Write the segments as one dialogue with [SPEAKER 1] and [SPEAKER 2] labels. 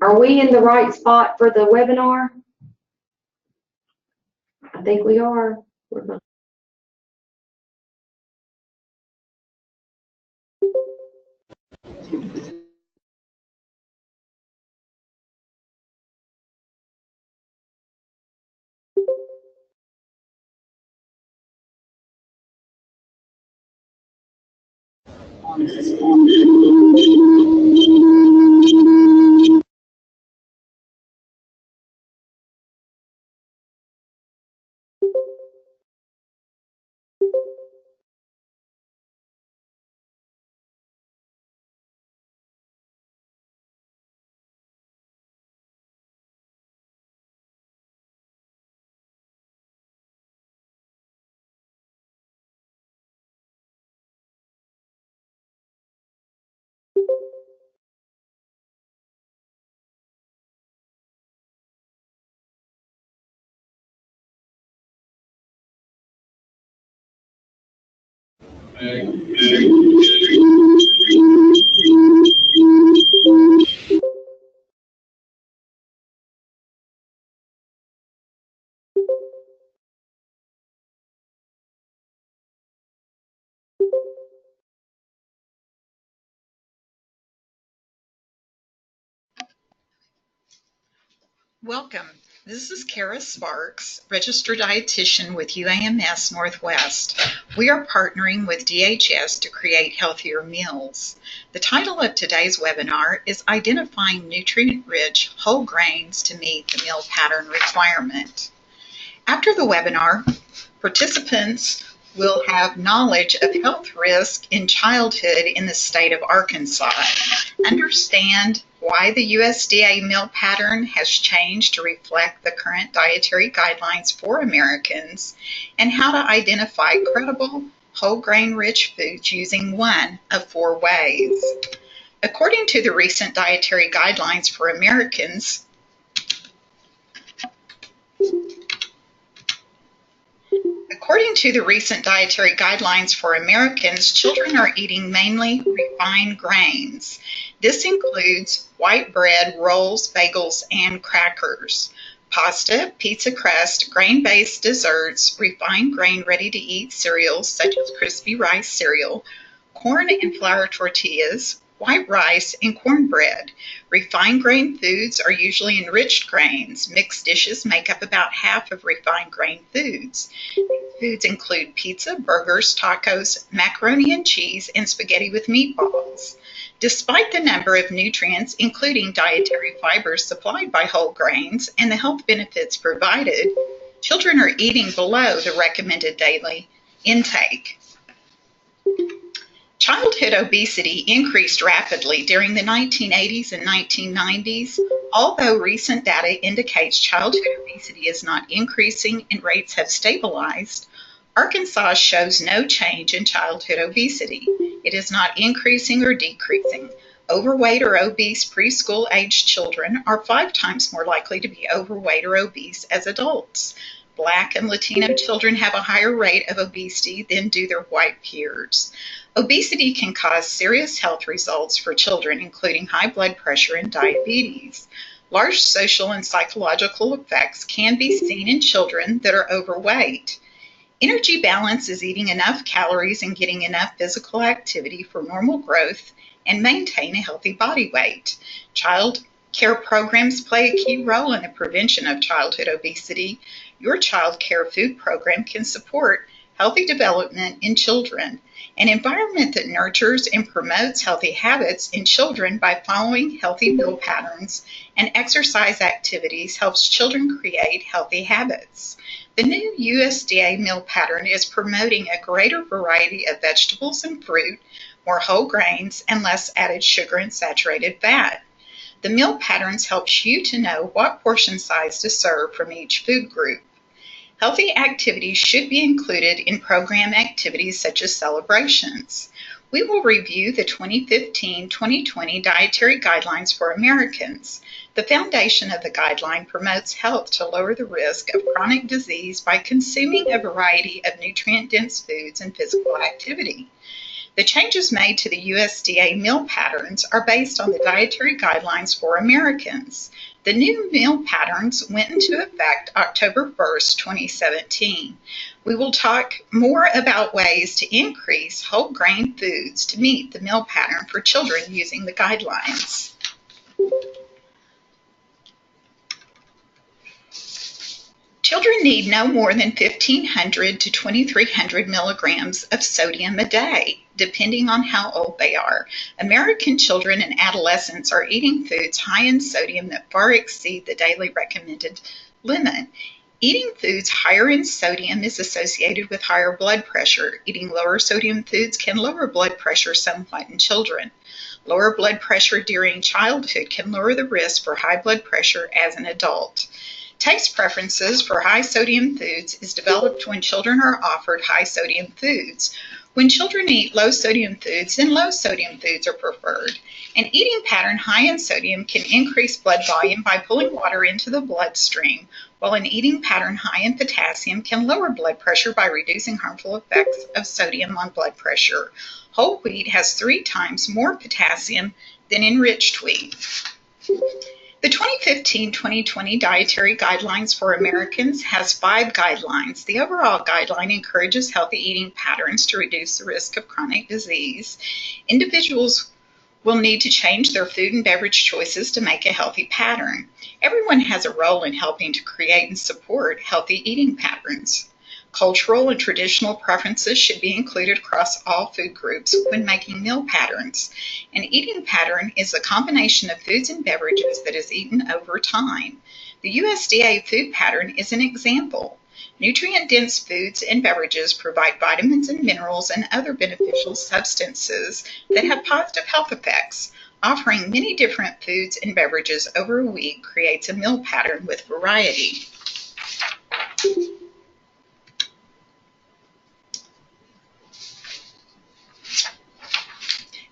[SPEAKER 1] Are we in the right spot for the webinar? I think we are.
[SPEAKER 2] Welcome. This is Karra Sparks, registered dietitian with UAMS Northwest. We are partnering with DHS to create healthier meals. The title of today's webinar is Identifying Nutrient-Rich Whole Grains to Meet the Meal Pattern Requirement. After the webinar, participants will have knowledge of health risk in childhood in the state of Arkansas, understand why the USDA meal pattern has changed to reflect the current dietary guidelines for Americans, and how to identify credible whole grain rich foods using one of 4 ways. According to the recent dietary guidelines for Americans, children are eating mainly refined grains. This includes white bread, rolls, bagels, and crackers, pasta, pizza crust, grain-based desserts, refined grain ready-to-eat cereals such as crispy rice cereal, corn and flour tortillas, white rice, and cornbread. Refined grain foods are usually enriched grains. Mixed dishes make up about half of refined grain foods. These foods include pizza, burgers, tacos, macaroni and cheese, and spaghetti with meatballs. Despite the number of nutrients, including dietary fibers supplied by whole grains and the health benefits provided, children are eating below the recommended daily intake. Childhood obesity increased rapidly during the 1980s and 1990s. Although recent data indicates childhood obesity is not increasing and rates have stabilized, Arkansas shows no change in childhood obesity. It is not increasing or decreasing. Overweight or obese preschool-aged children are 5 times more likely to be overweight or obese as adults. Black and Latino children have a higher rate of obesity than do their white peers. Obesity can cause serious health results for children, including high blood pressure and diabetes. Large social and psychological effects can be seen in children that are overweight. Energy balance is eating enough calories and getting enough physical activity for normal growth and maintain a healthy body weight. Child care programs play a key role in the prevention of childhood obesity. Your child care food program can support healthy development in children. An environment that nurtures and promotes healthy habits in children by following healthy meal patterns and exercise activities helps children create healthy habits. The new USDA meal pattern is promoting a greater variety of vegetables and fruit, more whole grains, and less added sugar and saturated fat. The meal patterns helps you to know what portion size to serve from each food group. Healthy activities should be included in program activities such as celebrations. We will review the 2015-2020 Dietary Guidelines for Americans. The foundation of the guideline promotes health to lower the risk of chronic disease by consuming a variety of nutrient-dense foods and physical activity. The changes made to the USDA meal patterns are based on the Dietary Guidelines for Americans. The new meal patterns went into effect October 1st, 2017. We will talk more about ways to increase whole grain foods to meet the meal pattern for children using the guidelines. Children need no more than 1,500 to 2,300 milligrams of sodium a day, depending on how old they are. American children and adolescents are eating foods high in sodium that far exceed the daily recommended limit. Eating foods higher in sodium is associated with higher blood pressure. Eating lower sodium foods can lower blood pressure somewhat in children. Lower blood pressure during childhood can lower the risk for high blood pressure as an adult. Taste preferences for high sodium foods is developed when children are offered high sodium foods. When children eat low sodium foods, then low sodium foods are preferred. An eating pattern high in sodium can increase blood volume by pulling water into the bloodstream, while an eating pattern high in potassium can lower blood pressure by reducing harmful effects of sodium on blood pressure. Whole wheat has 3 times more potassium than enriched wheat. The 2015-2020 Dietary Guidelines for Americans has 5 guidelines. The overall guideline encourages healthy eating patterns to reduce the risk of chronic disease. Individuals will need to change their food and beverage choices to make a healthy pattern. Everyone has a role in helping to create and support healthy eating patterns. Cultural and traditional preferences should be included across all food groups when making meal patterns. An eating pattern is a combination of foods and beverages that is eaten over time. The USDA food pattern is an example. Nutrient-dense foods and beverages provide vitamins and minerals and other beneficial substances that have positive health effects. Offering many different foods and beverages over a week creates a meal pattern with variety.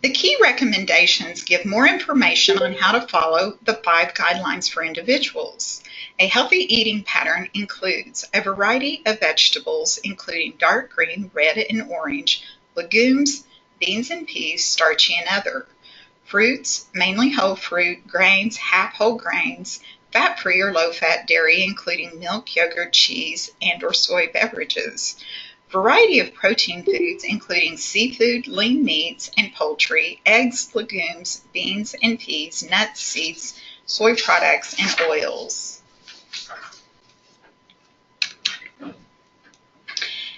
[SPEAKER 2] The key recommendations give more information on how to follow the 5 guidelines for individuals. A healthy eating pattern includes a variety of vegetables, including dark green, red, and orange, legumes, beans and peas, starchy and other. Fruits, mainly whole fruit, grains, half whole grains, fat-free or low-fat dairy, including milk, yogurt, cheese, and/or soy beverages. Variety of protein foods, including seafood, lean meats, and poultry, eggs, legumes, beans and peas, nuts, seeds, soy products, and oils.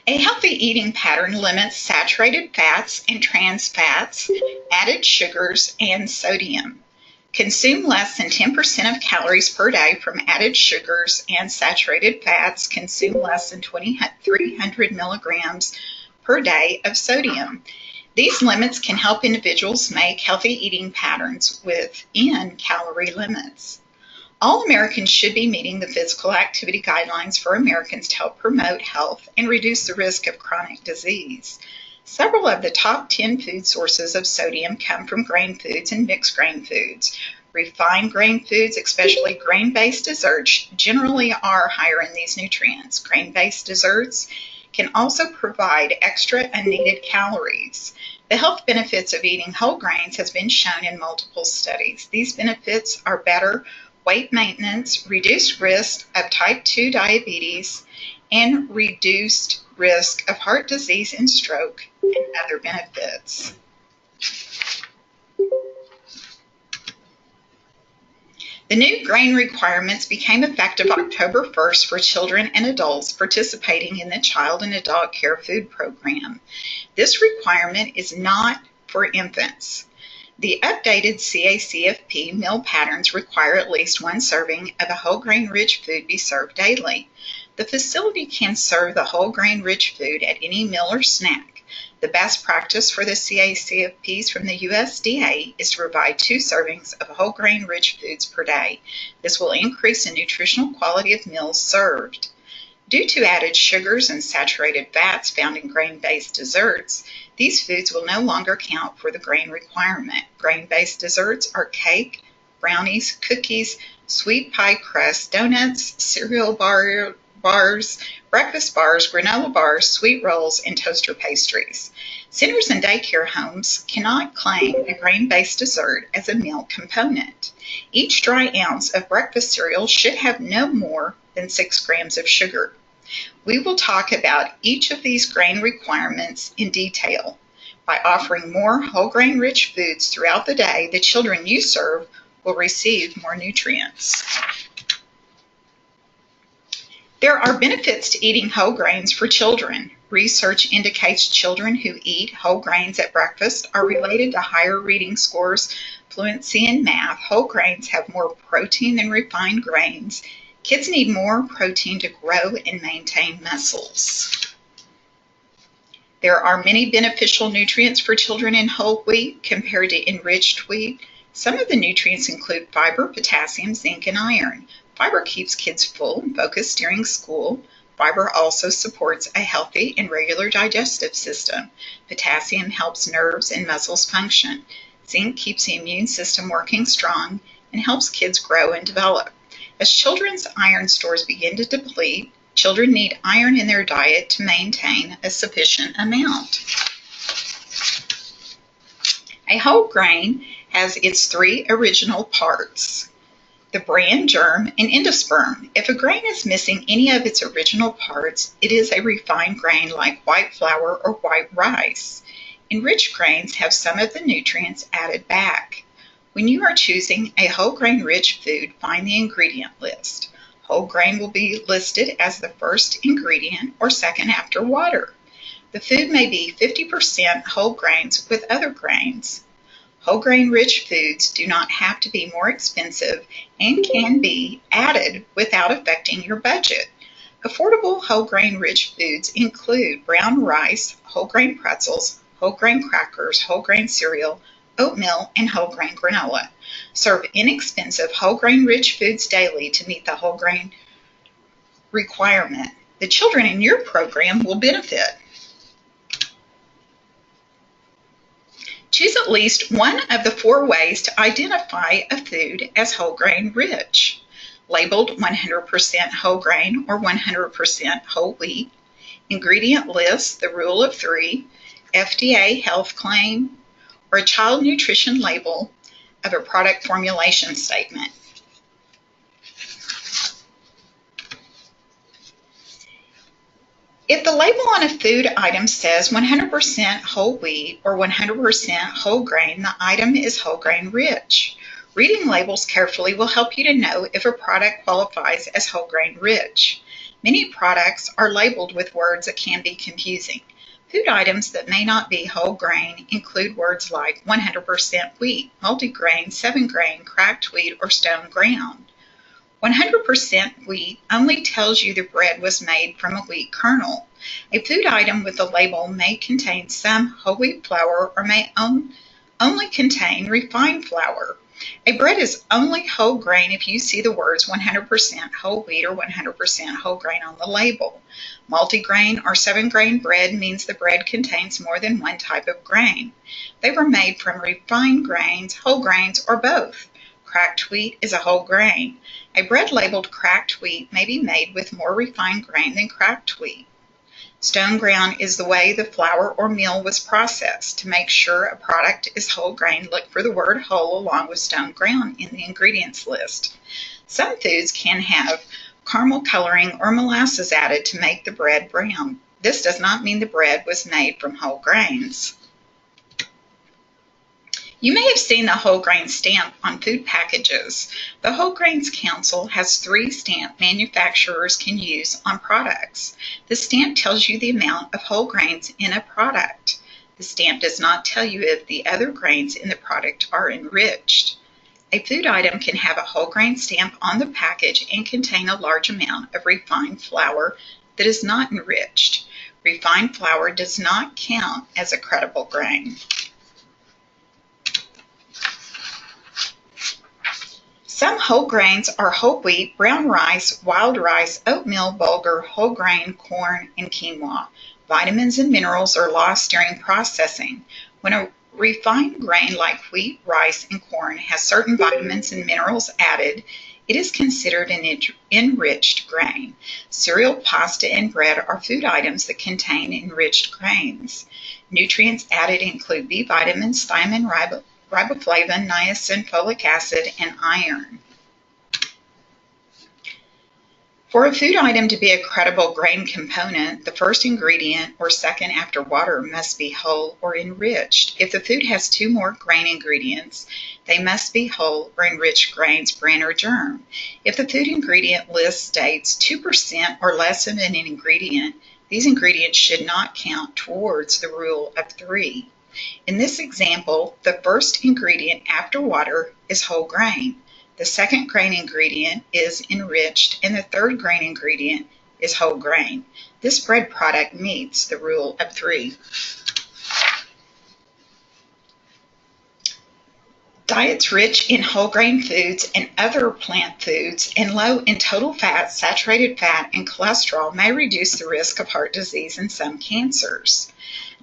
[SPEAKER 2] A healthy eating pattern limits saturated fats and trans fats, added sugars, and sodium. Consume less than 10% of calories per day from added sugars and saturated fats. Consume less than 2,300 milligrams per day of sodium. These limits can help individuals make healthy eating patterns within calorie limits. All Americans should be meeting the physical activity guidelines for Americans to help promote health and reduce the risk of chronic disease. Several of the top 10 food sources of sodium come from grain foods and mixed grain foods. Refined grain foods, especially grain-based desserts, generally are higher in these nutrients. Grain-based desserts can also provide extra unneeded calories. The health benefits of eating whole grains has been shown in multiple studies. These benefits are better weight maintenance, reduced risk of type 2 diabetes, and reduced risk of heart disease and stroke, and other benefits. The new grain requirements became effective October 1st for children and adults participating in the Child and Adult Care Food Program. This requirement is not for infants. The updated CACFP meal patterns require at least 1 serving of a whole grain rich food be served daily. The facility can serve the whole grain rich food at any meal or snack. The best practice for the CACFPs from the USDA is to provide 2 servings of whole grain rich foods per day. This will increase the nutritional quality of meals served. Due to added sugars and saturated fats found in grain-based desserts, these foods will no longer count for the grain requirement. Grain-based desserts are cake, brownies, cookies, sweet pie crust, donuts, cereal bars, breakfast bars, granola bars, sweet rolls, and toaster pastries. Centers and daycare homes cannot claim a grain-based dessert as a meal component. Each dry ounce of breakfast cereal should have no more than 6 grams of sugar. We will talk about each of these grain requirements in detail. By offering more whole grain rich foods throughout the day, the children you serve will receive more nutrients. There are benefits to eating whole grains for children. Research indicates children who eat whole grains at breakfast are related to higher reading scores, fluency in math. Whole grains have more protein than refined grains. Kids need more protein to grow and maintain muscles. There are many beneficial nutrients for children in whole wheat compared to enriched wheat. Some of the nutrients include fiber, potassium, zinc, and iron. Fiber keeps kids full and focused during school. Fiber also supports a healthy and regular digestive system. Potassium helps nerves and muscles function. Zinc keeps the immune system working strong and helps kids grow and develop. As children's iron stores begin to deplete, children need iron in their diet to maintain a sufficient amount. A whole grain has its 3 original parts: the bran, germ, and endosperm. If a grain is missing any of its original parts, it is a refined grain like white flour or white rice. Enriched grains have some of the nutrients added back. When you are choosing a whole grain rich food, find the ingredient list. Whole grain will be listed as the first ingredient or second after water. The food may be 50% whole grains with other grains. Whole grain rich foods do not have to be more expensive and can be added without affecting your budget. Affordable whole grain rich foods include brown rice, whole grain pretzels, whole grain crackers, whole grain cereal, oatmeal, and whole grain granola. Serve inexpensive whole grain rich foods daily to meet the whole grain requirement. The children in your program will benefit. Choose at least one of the 4 ways to identify a food as whole grain rich. Labeled 100% whole grain or 100% whole wheat. Ingredient list, the rule of 3, FDA health claim, or a child nutrition label of a product formulation statement. If the label on a food item says 100% whole wheat or 100% whole grain, the item is whole grain rich. Reading labels carefully will help you to know if a product qualifies as whole grain rich. Many products are labeled with words that can be confusing. Food items that may not be whole grain include words like 100% wheat, multigrain, 7-grain, cracked wheat, or stone ground. 100% wheat only tells you the bread was made from a wheat kernel. A food item with a label may contain some whole wheat flour or may only contain refined flour. A bread is only whole grain if you see the words 100% whole wheat or 100% whole grain on the label. Multigrain or 7-grain bread means the bread contains more than one type of grain. They were made from refined grains, whole grains, or both. Cracked wheat is a whole grain. A bread labeled cracked wheat may be made with more refined grain than cracked wheat. Stone ground is the way the flour or meal was processed. To make sure a product is whole grain, look for the word whole along with stone ground in the ingredients list. Some foods can have caramel coloring or molasses added to make the bread brown. This does not mean the bread was made from whole grains. You may have seen the whole grain stamp on food packages. The Whole Grains Council has 3 stamp manufacturers can use on products. The stamp tells you the amount of whole grains in a product. The stamp does not tell you if the other grains in the product are enriched. A food item can have a whole grain stamp on the package and contain a large amount of refined flour that is not enriched. Refined flour does not count as a credible grain. Some whole grains are whole wheat, brown rice, wild rice, oatmeal, bulgur, whole grain, corn, and quinoa. Vitamins and minerals are lost during processing. When a refined grain like wheat, rice, and corn has certain vitamins and minerals added, it is considered an enriched grain. Cereal, pasta, and bread are food items that contain enriched grains. Nutrients added include B vitamins, thiamine, riboflavin, niacin, folic acid, and iron. For a food item to be a credible grain component, the first ingredient or second after water must be whole or enriched. If the food has two more grain ingredients, they must be whole or enriched grains, bran, or germ. If the food ingredient list states 2% or less of an ingredient, these ingredients should not count towards the rule of 3. In this example, the first ingredient after water is whole grain. The second grain ingredient is enriched, and the third grain ingredient is whole grain. This bread product meets the rule of 3. Diets rich in whole grain foods and other plant foods and low in total fat, saturated fat, and cholesterol may reduce the risk of heart disease and some cancers.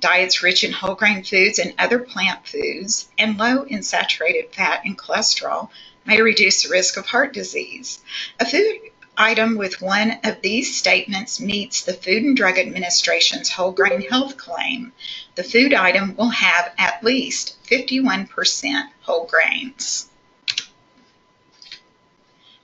[SPEAKER 2] Diets rich in whole grain foods and other plant foods and low in saturated fat and cholesterol may reduce the risk of heart disease. A food item with one of these statements meets the Food and Drug Administration's whole grain health claim. The food item will have at least 51% whole grains.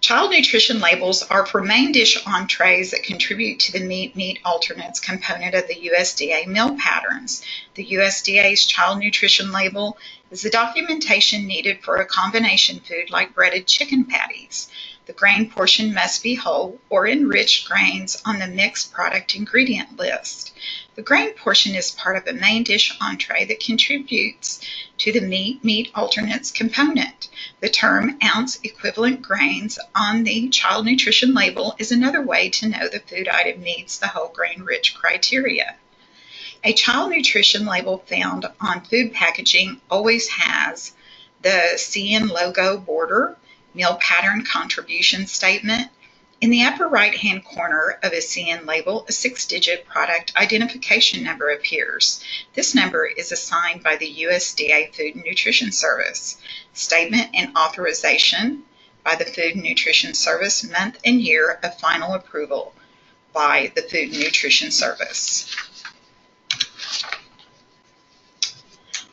[SPEAKER 2] Child nutrition labels are for main dish entrees that contribute to the meat alternates component of the USDA meal patterns. The USDA's child nutrition label is the documentation needed for a combination food like breaded chicken patties. The grain portion must be whole or enriched grains on the mixed product ingredient list. The grain portion is part of a main dish entree that contributes to the meat alternates component. The term ounce equivalent grains on the child nutrition label is another way to know the food item meets the whole grain rich criteria. A child nutrition label found on food packaging always has the CN logo border, meal pattern contribution statement. In the upper right-hand corner of a CN label, a 6-digit product identification number appears. This number is assigned by the USDA Food and Nutrition Service. Statement and authorization by the Food and Nutrition Service, month and year of final approval by the Food and Nutrition Service.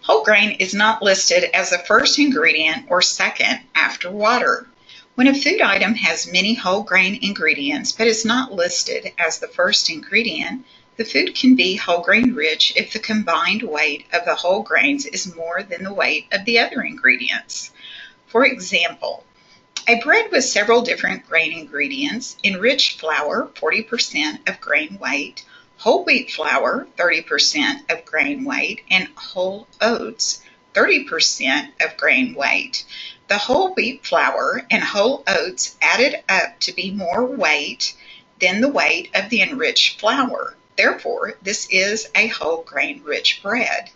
[SPEAKER 2] Whole grain is not listed as the first ingredient or second after water. When a food item has many whole grain ingredients but is not listed as the first ingredient, the food can be whole grain rich if the combined weight of the whole grains is more than the weight of the other ingredients. For example, a bread with several different grain ingredients, enriched flour, 40% of grain weight, whole wheat flour, 30% of grain weight, and whole oats, 30% of grain weight. The whole wheat flour and whole oats added up to be more weight than the weight of the enriched flour. Therefore, this is a whole grain rich bread.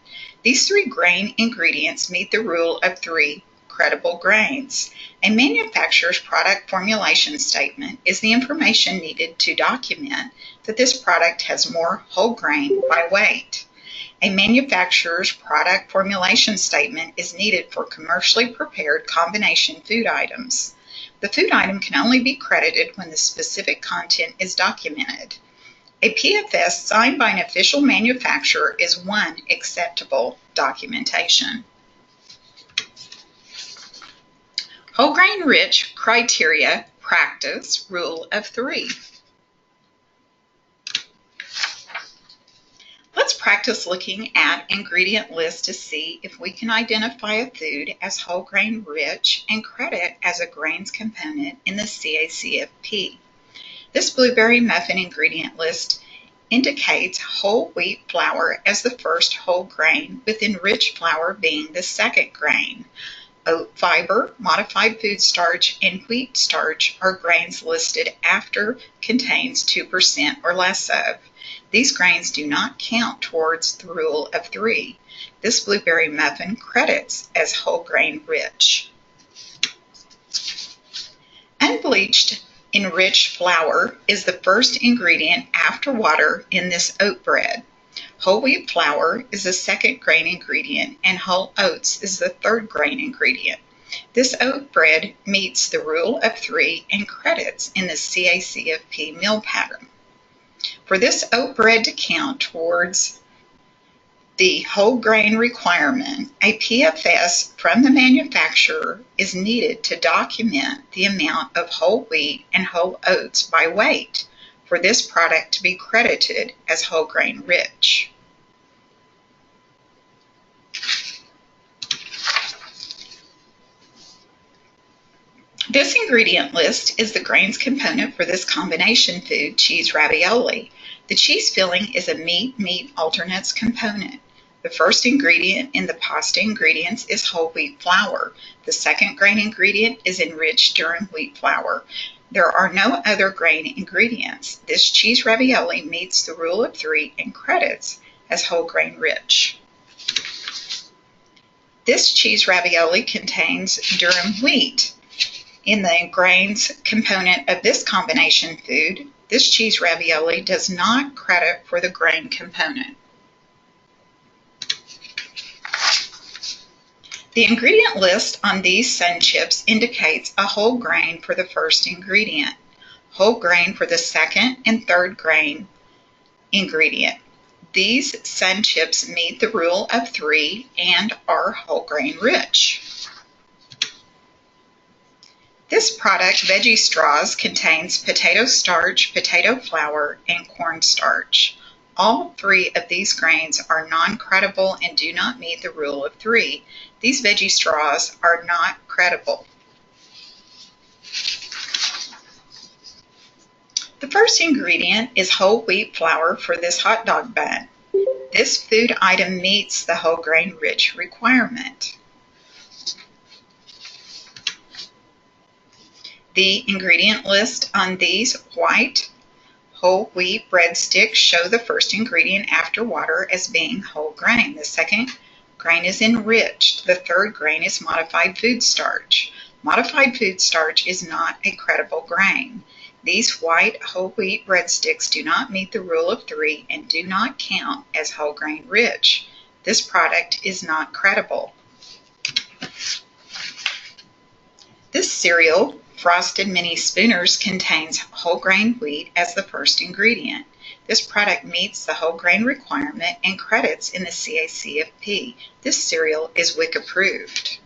[SPEAKER 2] These 3 grain ingredients meet the rule of 3 credible grains. A manufacturer's product formulation statement is the information needed to document that this product has more whole grain by weight. A manufacturer's product formulation statement is needed for commercially prepared combination food items. The food item can only be credited when the specific content is documented. A PFS signed by an official manufacturer is one acceptable documentation. Whole grain rich criteria practice rule of 3. Let's practice looking at ingredient lists to see if we can identify a food as whole grain rich and credit as a grains component in the CACFP. This blueberry muffin ingredient list indicates whole wheat flour as the first whole grain, with enriched flour being the second grain. Oat fiber, modified food starch, and wheat starch are grains listed after contains 2% or less of. These grains do not count towards the rule of 3. This blueberry muffin credits as whole grain rich. Unbleached enriched flour is the first ingredient after water in this oat bread. Whole wheat flour is the second grain ingredient, and whole oats is the third grain ingredient. This oat bread meets the rule of 3 and credits in the CACFP meal pattern. For this oat bread to count towards The whole grain requirement, a PFS from the manufacturer, is needed to document the amount of whole wheat and whole oats by weight for this product to be credited as whole grain rich. This ingredient list is the grains component for this combination food, cheese ravioli. The cheese filling is a meat alternates component. The first ingredient in the pasta ingredients is whole wheat flour. The second grain ingredient is enriched durum wheat flour. There are no other grain ingredients. This cheese ravioli meets the rule of 3 and credits as whole grain rich. This cheese ravioli contains durum wheat. In the grains component of this combination food, this cheese ravioli does not credit for the grain component. The ingredient list on these sun chips indicates a whole grain for the first ingredient, whole grain for the second and third grain ingredient. These sun chips meet the rule of 3 and are whole grain rich. This product, Veggie Straws, contains potato starch, potato flour, and cornstarch. All 3 of these grains are non-credible and do not meet the rule of 3. These veggie straws are not credible. The first ingredient is whole wheat flour for this hot dog bun. This food item meets the whole grain rich requirement. The ingredient list on these white whole wheat breadsticks show the first ingredient after water as being whole grain. The second grain is enriched. The third grain is modified food starch. Modified food starch is not a credible grain. These white whole wheat breadsticks do not meet the rule of 3 and do not count as whole grain rich. This product is not credible. This cereal, Frosted Mini Spooners, contains whole grain wheat as the first ingredient. This product meets the whole grain requirement and credits in the CACFP. This cereal is WIC approved.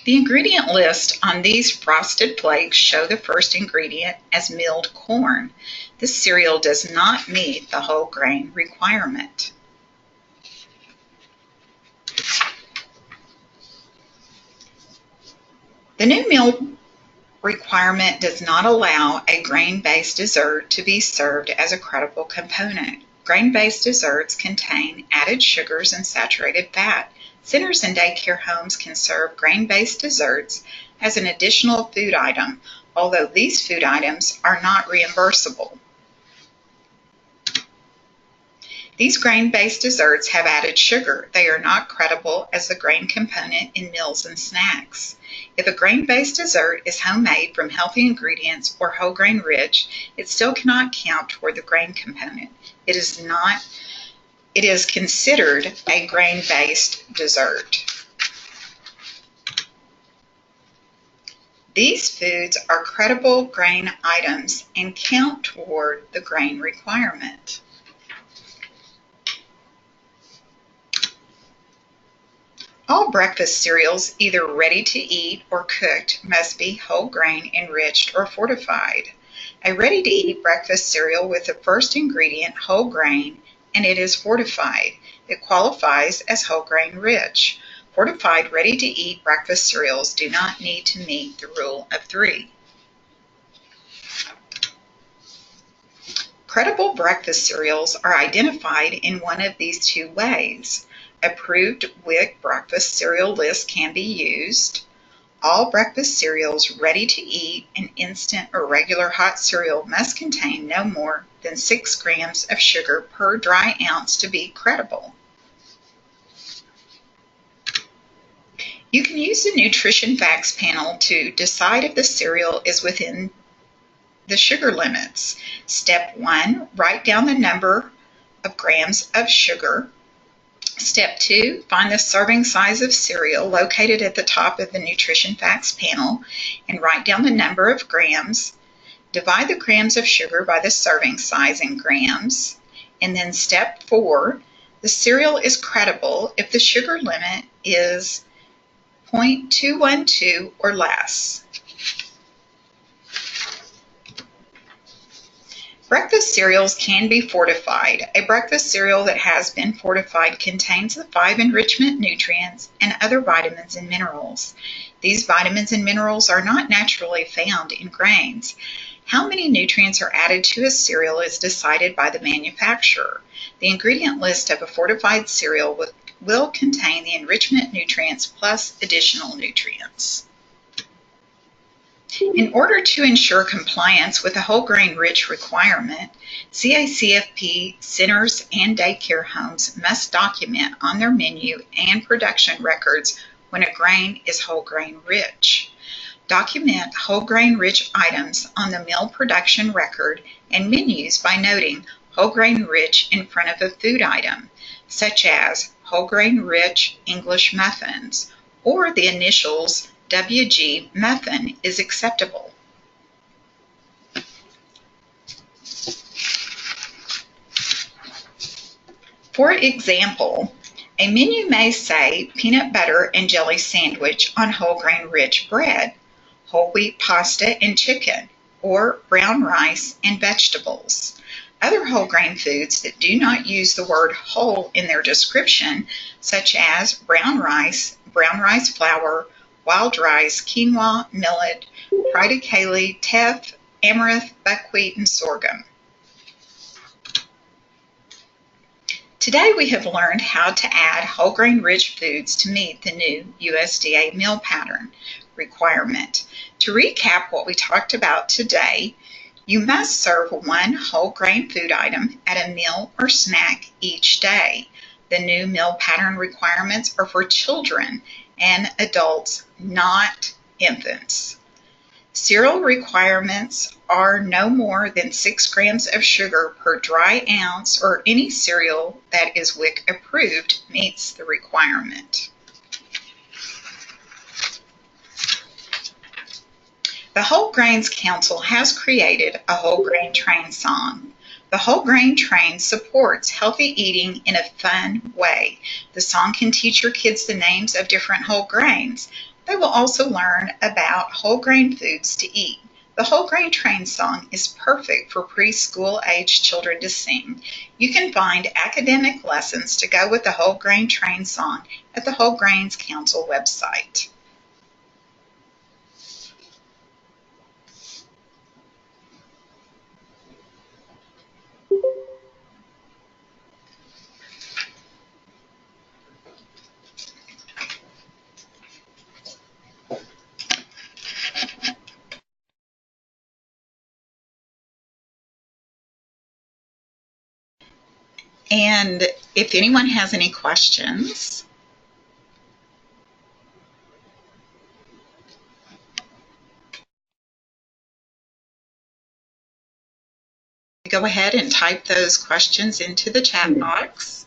[SPEAKER 2] The ingredient list on these frosted flakes show the first ingredient as milled corn. This cereal does not meet the whole grain requirement. The new meal requirement does not allow a grain-based dessert to be served as a credible component. Grain-based desserts contain added sugars and saturated fat. Centers and daycare homes can serve grain-based desserts as an additional food item, although these food items are not reimbursable. These grain-based desserts have added sugar. They are not credible as the grain component in meals and snacks. If a grain-based dessert is homemade from healthy ingredients or whole grain rich, it still cannot count toward the grain component. It is considered a grain-based dessert. These foods are credible grain items and count toward the grain requirement. All breakfast cereals, either ready to eat or cooked, must be whole grain, enriched, or fortified. A ready-to-eat breakfast cereal with the first ingredient whole grain and it is fortified. It qualifies as whole grain rich. Fortified ready-to-eat breakfast cereals do not need to meet the rule of 3. Credible breakfast cereals are identified in one of these 2 ways. Approved WIC breakfast cereal list can be used. All breakfast cereals ready to eat and instant or regular hot cereal must contain no more than 6 grams of sugar per dry ounce to be credible. You can use the Nutrition Facts panel to decide if the cereal is within the sugar limits. Step 1, write down the number of grams of sugar. Step 2, find the serving size of cereal located at the top of the Nutrition Facts panel and write down the number of grams. Divide the grams of sugar by the serving size in grams. And then step 4, the cereal is credible if the sugar limit is 0.212 or less. Breakfast cereals can be fortified. A breakfast cereal that has been fortified contains the 5 enrichment nutrients and other vitamins and minerals. These vitamins and minerals are not naturally found in grains. How many nutrients are added to a cereal is decided by the manufacturer. The ingredient list of a fortified cereal will contain the enrichment nutrients plus additional nutrients. In order to ensure compliance with the whole grain rich requirement, CACFP centers and daycare homes must document on their menu and production records when a grain is whole grain rich. Document whole grain rich items on the meal production record and menus by noting whole grain rich in front of a food item, such as whole grain rich English muffins, or the initials WG muffin is acceptable. For example, a menu may say peanut butter and jelly sandwich on whole grain rich bread, whole wheat pasta and chicken, or brown rice and vegetables. Other whole grain foods that do not use the word whole in their description, such as brown rice flour, wild rice, quinoa, millet, triticale, teff, amaranth, buckwheat, and sorghum. Today we have learned how to add whole grain rich foods to meet the new USDA meal pattern requirement. To recap what we talked about today, you must serve one whole grain food item at a meal or snack each day. The new meal pattern requirements are for children and adults, not infants. Cereal requirements are no more than 6 grams of sugar per dry ounce, or any cereal that is WIC approved meets the requirement. The Whole Grains Council has created a whole grain train song. The Whole Grain Train supports healthy eating in a fun way. The song can teach your kids the names of different whole grains. They will also learn about whole grain foods to eat. The Whole Grain Train song is perfect for preschool age children to sing. You can find academic lessons to go with the Whole Grain Train song at the Whole Grains Council website. And if anyone has any questions, go ahead and type those questions into the chat box.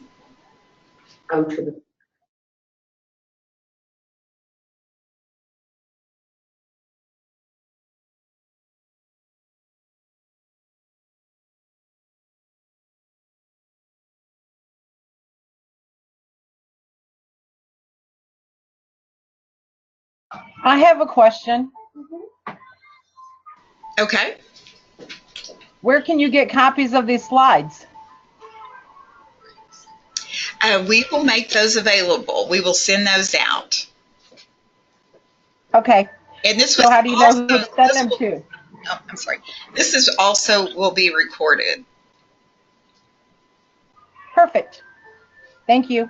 [SPEAKER 3] I have a question.
[SPEAKER 2] Okay.
[SPEAKER 3] Where can you get copies of these slides?
[SPEAKER 2] We will make those available. We will send those out.
[SPEAKER 3] Okay.
[SPEAKER 2] And this
[SPEAKER 3] so how do you know who to send them to?
[SPEAKER 2] Oh, I'm sorry. This is also will be recorded.
[SPEAKER 3] Perfect. Thank you.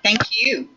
[SPEAKER 2] Thank you.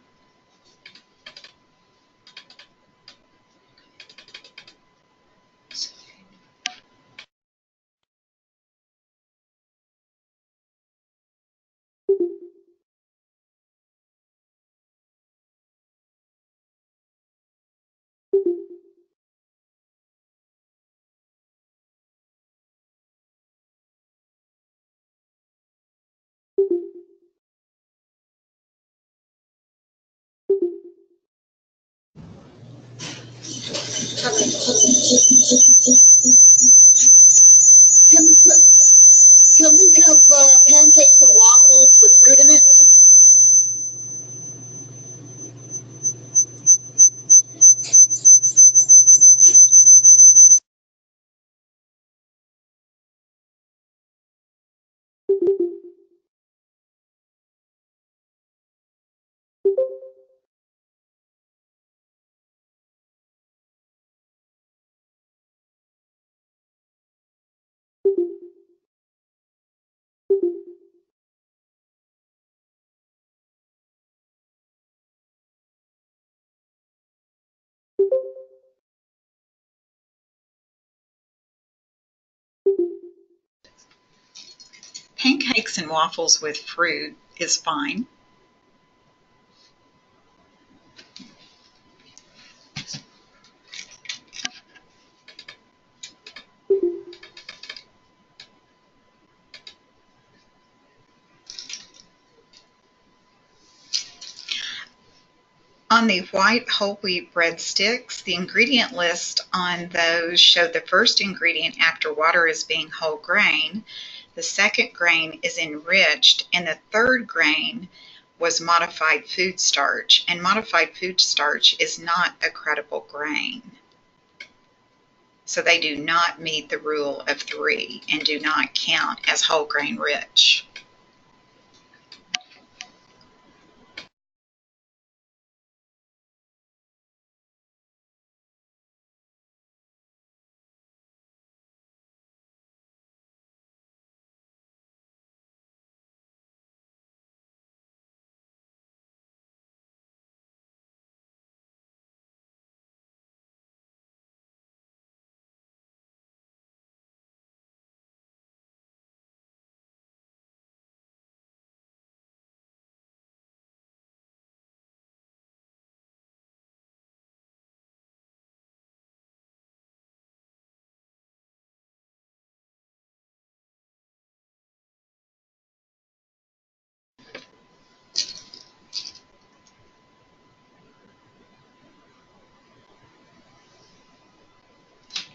[SPEAKER 2] Pancakes and waffles with fruit is fine. On the white whole wheat breadsticks, the ingredient list on those showed the first ingredient after water as being whole grain, the second grain is enriched, and the third grain was modified food starch. And modified food starch is not a credible grain. So they do not meet the rule of 3 and do not count as whole grain rich.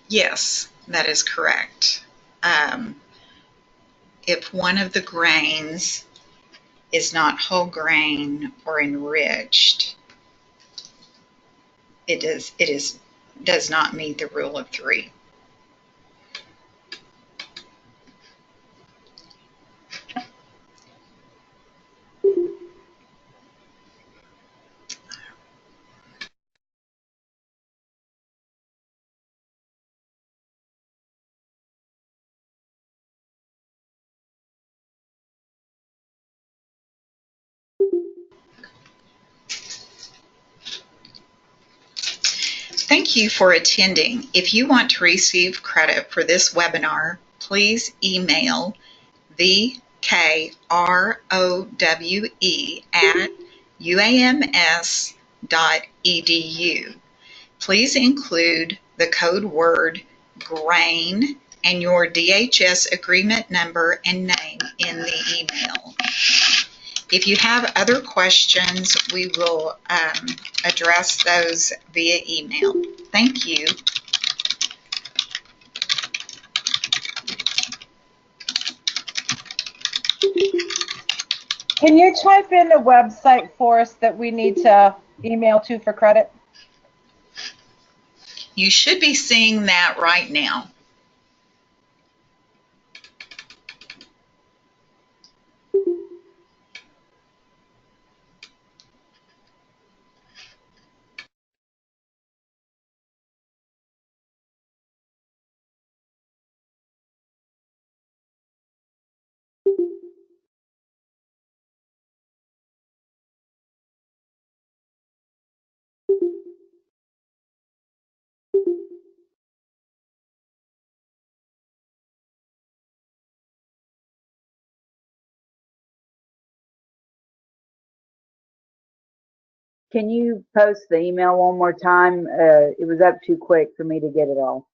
[SPEAKER 2] Yes, that is correct. If one of the grains is not whole grain or enriched, it does not meet the rule of 3. Thank you for attending. If you want to receive credit for this webinar, please email vkrowe@uams.edu. Please include the code word GRAIN and your DHS agreement number and name in the email. If you have other questions, we will address those via email. Thank you.
[SPEAKER 3] Can you type in the website for us that we need to email to for credit?
[SPEAKER 2] You should be seeing that right now.
[SPEAKER 4] Can you post the email one more time? It was up too quick for me to get it all.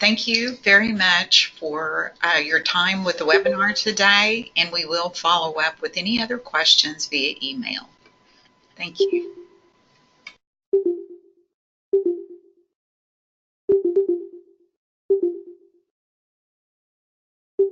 [SPEAKER 2] Thank you very much for your time with the webinar today, and we will follow up with any other questions via email. Thank you.